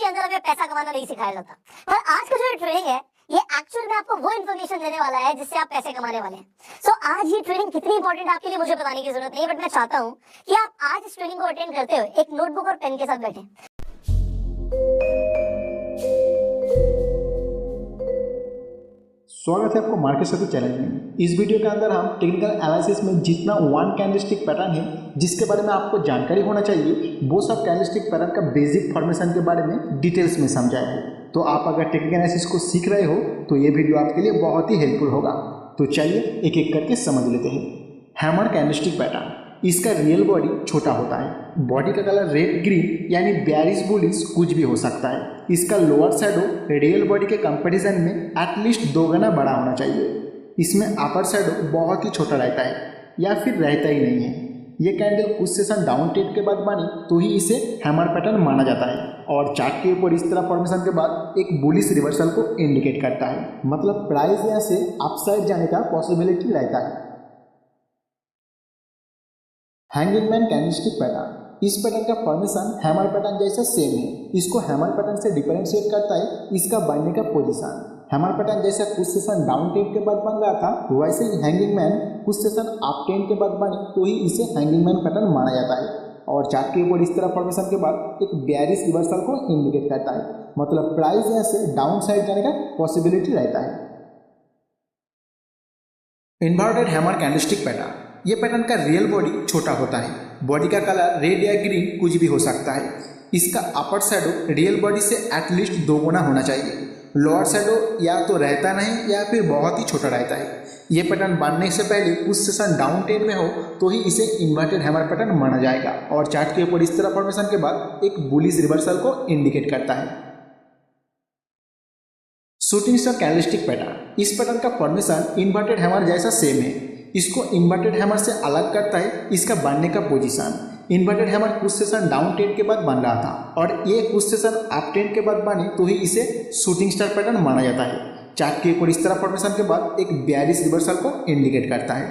अंदर हमें पैसा कमाना नहीं सिखाया जाता। पर आज का जो ट्रेनिंग है ये एक्चुअल में आपको वो इन्फॉर्मेशन देने वाला है जिससे आप पैसे कमाने वाले हैं। सो आज ये ट्रेनिंग कितनी इंपॉर्टेंट है आपके लिए मुझे बताने की जरूरत नहीं है, बट मैं चाहता हूँ कि आप आज इस ट्रेनिंग को अटेंड करते हुए एक नोटबुक और पेन के साथ बैठे। स्वागत है आपको मार्केट स्टडी चैनल में। इस वीडियो के अंदर हम टेक्निकल एनालिसिस में जितना वन कैंडलस्टिक पैटर्न है जिसके बारे में आपको जानकारी होना चाहिए वो सब कैंडलस्टिक पैटर्न का बेसिक फॉर्मेशन के बारे में डिटेल्स में समझाएंगे। तो आप अगर टेक्निकल एनालिसिस को सीख रहे हो तो ये वीडियो आपके लिए बहुत ही हेल्पफुल होगा। तो चलिए एक एक करके समझ लेते हैं। हैमर कैंडलस्टिक पैटर्न, इसका रियल बॉडी छोटा होता है। बॉडी का कलर रेड ग्रीन यानी बेयरिश बुलिश कुछ भी हो सकता है। इसका लोअर शैडो रियल बॉडी के कंपैरिजन में एटलीस्ट 2 गुना बड़ा होना चाहिए। इसमें अपर शैडो बहुत ही छोटा रहता है या फिर रहता ही नहीं है। ये कैंडल कुछ सेशन डाउन ट्रेड के बाद बनी तो ही इसे हैमर पैटर्न माना जाता है और चार्ट के ऊपर इस तरह फॉर्मेशन के बाद एक बुलिश रिवर्सल को इंडिकेट करता है। मतलब प्राइस यहाँ से अपसाइड जाने का पॉसिबिलिटी रहता है। हैंगिंग मैन कैंडलस्टिक पैटर्न, इस पैटर्न का फॉर्मेशन हैमर पैटर्न जैसा सेम है। इसको हैमर पैटर्न से डिफरेंशिएट करता है इसका बनने का पोजीशन। हैमर पैटर्न जैसा कुछ सेशन डाउन ट्रेंड के बाद बन रहा था वैसे ही हैंगिंग मैन कुछ सेशन अप ट्रेंड के बाद बने तो ही इसे हैंगिंग मैन पैटर्न माना जाता है। और चार्ट के ऊपर इस तरह फॉर्मेशन के बाद एक बेयरिश रिवर्सल को इंडिकेट करता है। मतलब प्राइस यहाँ से डाउन साइड जाने का पॉसिबिलिटी रहता है। इन्वर्टेड हैमर कैंडलस्टिक पैटर्न, ये पैटर्न का रियल बॉडी छोटा होता है। बॉडी का कलर रेड या ग्रीन कुछ भी हो सकता है। इसका अपर शैडो रियल बॉडी से एटलीस्ट 2 गुना होना चाहिए। लोअर शैडो या तो रहता नहीं या फिर बहुत ही छोटा रहता है। ये पैटर्न बनने से पहले कुछ सेशन डाउन ट्रेंड में हो तो ही इसे इन्वर्टेड हैमर पैटर्न माना जाएगा और चार्ट के ऊपर इस तरह फॉर्मेशन के बाद एक बुलिश रिवर्सल को इंडिकेट करता है। शूटिंग स्टार कैंडलस्टिक पैटर्न, इस पैटर्न का फॉर्मेशन इन्वर्टेड हैमर जैसा सेम है। इसको इन्वर्टेड हैमर से अलग करता है इसका बनने का पोजीशन। इन्वर्टेड हैमर कुछ सेशन डाउन ट्रेंड के बाद बन रहा था और ये कुछ सेशन अप ट्रेंड के बाद बने तो ही इसे शूटिंग स्टार पैटर्न माना जाता है। चार्ट के ऊपर इस तरह फॉर्मेशन के बाद एक बेयरिश रिवर्सल को इंडिकेट करता है।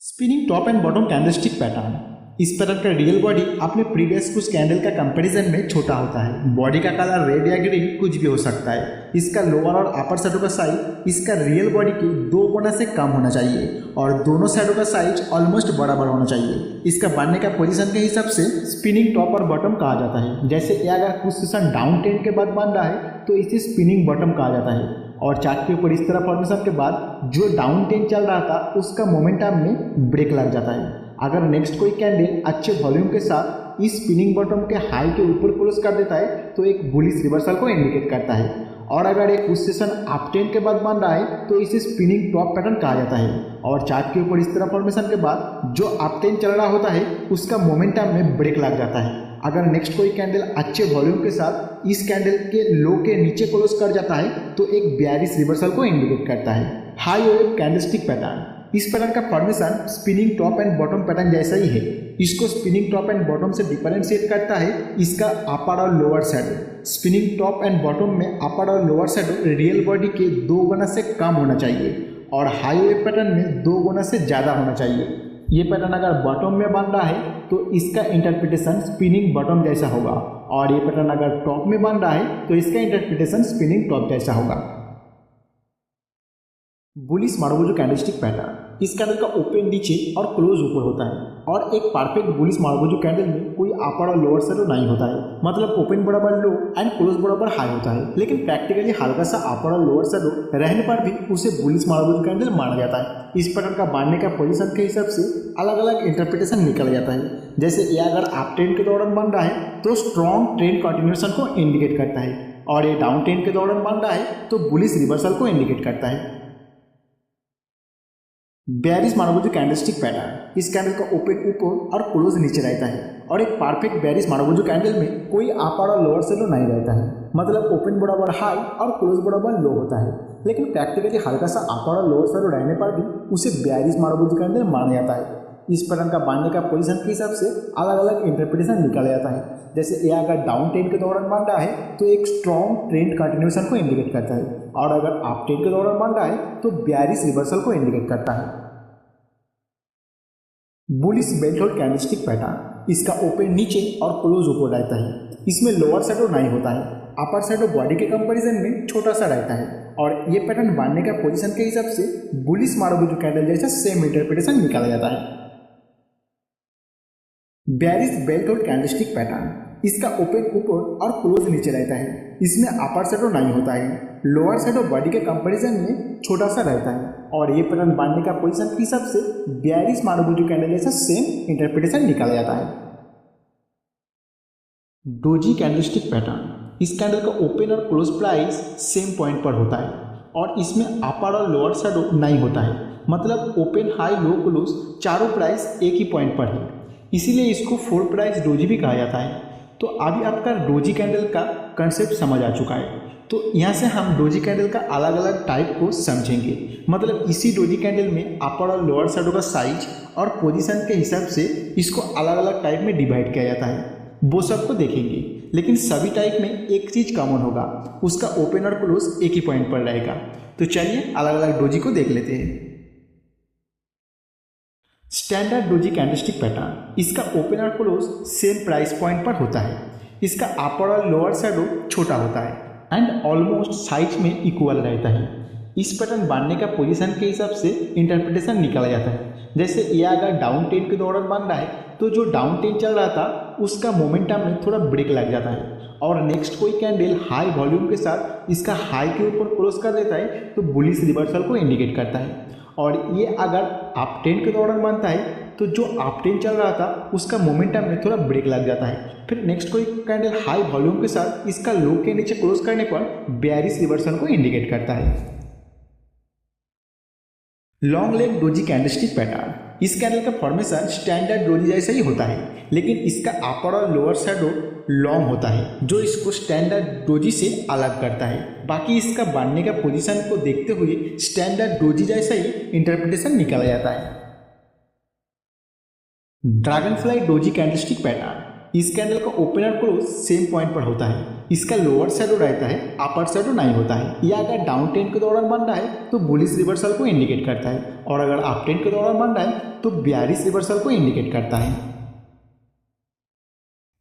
Spinning top and bottom candlestick pattern, इस पैटर्न का रियल बॉडी अपने प्रीवियस कुछ कैंडल का कंपैरिजन में छोटा होता है। बॉडी का कलर रेड या ग्रीन कुछ भी हो सकता है। इसका लोअर और अपर शैडो का साइज इसका रियल बॉडी के 2 गुना से कम होना चाहिए और दोनों शैडो का साइज ऑलमोस्ट बराबर होना चाहिए। इसका बनने का पोजीशन के हिसाब से स्पिनिंग टॉप और बॉटम कहा जाता है। जैसे ये अगर कुछ सेशन डाउन ट्रेंड के बाद बन रहा है तो इसे स्पिनिंग बॉटम कहा जाता है और चार्ट के ऊपर इस तरह फॉर्मेशन के बाद जो डाउन ट्रेंड चल रहा था उसका मोमेंटम में ब्रेक लग जाता है। अगर नेक्स्ट कोई कैंडल अच्छे वॉल्यूम के साथ इस स्पिनिंग बॉटम के हाई के ऊपर क्लोज कर देता है तो एक बुलिश रिवर्सल को इंडिकेट करता है और अगर एक कुछ सेशन अप ट्रेंड के बाद बन रहा है तो इसे स्पिनिंग टॉप पैटर्न कहा जाता है और चार्ट के ऊपर इस तरह फॉर्मेशन के बाद जो अप ट्रेंड चल रहा होता है उसका मोमेंटम में ब्रेक लग जाता है। अगर नेक्स्ट कोई कैंडल अच्छे वॉल्यूम के साथ इस कैंडल के लो के नीचे क्लोज कर जाता है तो एक बेयरिश रिवर्सल को इंडिकेट करता है। हाई वेव कैंडलस्टिक पैटर्न, इस पैटर्न का formation spinning top and bottom pattern जैसा ही है। इसको स्पिनिंग टॉप एंड बॉटम से डिफरेंशिएट करता है इसका अपर और lower shadow. Spinning top and bottom में अपर और लोअर शैडो रियल बॉडी के 2 गुना से कम होना चाहिए और हाई वेव पैटर्न में 2 गुना से ज़्यादा होना चाहिए। ये पैटर्न अगर बॉटम में बन रहा है तो इसका इंटरप्रिटेशन स्पिनिंग बॉटम जैसा होगा और ये पैटर्न अगर टॉप में बन रहा है तो इसका इंटरप्रिटेशन स्पिनिंग टॉप जैसा होगा। बुलिश मारुबुजू कैंडलस्टिक पैटर्न, इस कैंडल का ओपन नीचे और क्लोज ऊपर होता है और एक परफेक्ट बुलिश मारुबुजू कैंडल में कोई अपर और लोअर शैडो नहीं होता है। मतलब ओपन बराबर लो एंड क्लोज बराबर हाई होता है, लेकिन प्रैक्टिकली हल्का सा अपर और लोअर शैडो रहने पर भी उसे बुलिश मारुबुजू कैंडल माना जाता है। इस पैटर्न का बनने का पोजीशन के हिसाब से अलग अलग इंटरप्रिटेशन निकल जाता है। जैसे ये अगर अप ट्रेंड के दौरान बन रहा है तो स्ट्रॉन्ग ट्रेंड कंटिन्यूएशन को इंडिकेट करता है और ये डाउन ट्रेंड के दौरान बन रहा है तो बुलिश रिवर्सल को इंडिकेट करता है। बेयरिश मारुबुजू कैंडलस्टिक पैटर्न, इस कैंडल का ओपन ऊपर और क्लोज नीचे रहता है और एक परफेक्ट बेयरिश मारुबुजू कैंडल में कोई अपर और लोअर शैडो नहीं रहता है। मतलब ओपन बराबर हाई और क्लोज बराबर लो होता है, लेकिन प्रैक्टिकली हल्का सा अपर और लोअर शैडो रहने पर भी उसे बेयरिश मारुबुजू कैंडल माना जाता है। इस पैटर्न का बनने का पोजीशन के हिसाब से अलग अलग इंटरप्रिटेशन निकाला जाता है। जैसे ये अगर डाउन ट्रेंड के दौरान बन रहा है तो एक स्ट्रॉन्ग ट्रेंड कंटिन्यूएशन को इंडिकेट करता है और अगर अप ट्रेंड के दौरान बन रहा है तो बेयरिश रिवर्सल को इंडिकेट करता है। Bullish belt hold candlestick pattern, इसका ओपन नीचे और क्लोज ऊपर रहता है। इसमें लोअर शैडो नहीं होता है, अपर शैडो बॉडी के कंपैरिजन में छोटा सा रहता है और ये पैटर्न बांधने का पोजीशन के हिसाब से बुलिश मारुबुजू कैंडल जैसा सेम इंटरप्रिटेशन निकाला जाता है। Bearish belt hold candlestick pattern, इसका ओपन ऊपर और क्लोज नीचे रहता है। इसमें अपर शैडो नहीं होता है, लोअर शैडो बॉडी के कंपैरिजन में छोटा सा रहता है और ये पैटर्न बांधने का पोजीशन के हिसाब से बेयरिश मारुबुजू कैंडल जैसा सेम इंटरप्रिटेशन निकाला जाता है। डोजी कैंडलस्टिक पैटर्न, इस कैंडल का ओपन और क्लोज प्राइस सेम पॉइंट पर होता है और इसमें अपर और लोअर शैडो नहीं होता है, मतलब ओपन हाई लो क्लोज चारों प्राइस एक ही पॉइंट पर है, इसीलिए इसको 4 प्राइस डोजी भी कहा जाता है। तो अभी आपका डोजी कैंडल का कंसेप्ट समझ आ चुका है, तो यहाँ से हम डोजी कैंडल का अलग अलग टाइप को समझेंगे। मतलब इसी डोजी कैंडल में अपर और लोअर शैडो का साइज और पोजीशन के हिसाब से इसको अलग अलग टाइप में डिवाइड किया जाता है, वो सबको देखेंगे। लेकिन सभी टाइप में एक चीज़ कॉमन होगा, उसका ओपन और क्लोज एक ही पॉइंट पर रहेगा। तो चलिए अलग अलग डोजी को देख लेते हैं। स्टैंडर्ड डोजी कैंडलस्टिक पैटर्न, इसका ओपन और क्लोज सेम प्राइस पॉइंट पर होता है। इसका अपर और लोअर शैडो छोटा होता है एंड ऑलमोस्ट साइज में इक्वल रहता है। इस पैटर्न बांधने का पोजीशन के हिसाब से इंटरप्रिटेशन निकाला जाता है। जैसे ये अगर डाउन ट्रेंड के दौरान बांध रहा है तो जो डाउन ट्रेंड चल रहा था उसका मोमेंटम में थोड़ा ब्रेक लग जाता है और नेक्स्ट कोई कैंडल हाई वॉल्यूम के साथ इसका हाई के ऊपर क्लोज कर देता है तो बुलिश रिवर्सल को इंडिकेट करता है। और ये अगर अप ट्रेंड के दौरान बनता है तो जो अप ट्रेंड चल रहा था उसका मोमेंटम में थोड़ा ब्रेक लग जाता है। फिर नेक्स्ट कोई कैंडल हाई वॉल्यूम के साथ इसका लो के नीचे क्लोज करने पर बेयरिश रिवर्सल को इंडिकेट करता है। Long leg doji candlestick pattern, इस कैंडल का फॉर्मेशन स्टैंडर्ड डोजी जैसा ही होता है, लेकिन इसका अपर और लोअर शैडो लॉन्ग होता है जो इसको स्टैंडर्ड डोजी से अलग करता है। बाकी इसका बांधने का पोजीशन को देखते हुए स्टैंडर्ड डोजी जैसा ही इंटरप्रिटेशन निकाला जाता है। Dragon fly doji candlestick pattern, इस कैंडल का ओपन और क्लोज सेम पॉइंट पर होता है। इसका लोअर शैडो रहता है, अपर शैडो नहीं होता है। यह अगर डाउन ट्रेंड के दौरान बन रहा है तो बुलिश रिवर्सल को इंडिकेट करता है और अगर अप ट्रेंड के दौरान बन रहा है तो बेयरिश रिवर्सल को इंडिकेट करता है।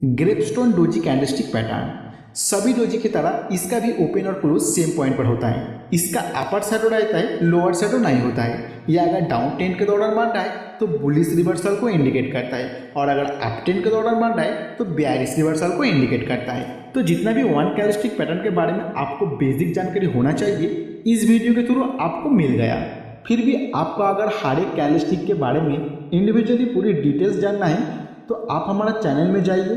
ग्रेपस्टोन डोजी कैंडलस्टिक पैटर्न, सभी डोजी की तरह इसका भी ओपन और क्लोज सेम पॉइंट पर होता है। इसका अपर शैडो रहता है, लोअर शैडो नहीं होता है। यह अगर डाउन ट्रेंड के दौरान बन रहा है तो बुलिश रिवर्सल को इंडिकेट करता है और अगर अप ट्रेंड के दौरान बन रहा है तो बेयरिश रिवर्सल को इंडिकेट करता है। तो जितना भी वन कैंडलस्टिक पैटर्न के बारे में आपको बेसिक जानकारी होना चाहिए इस वीडियो के थ्रू आपको मिल गया। फिर भी आपको अगर हर एक कैंडलस्टिक के बारे में इंडिविजुअली पूरी डिटेल्स जानना है तो आप हमारा चैनल में जाइए,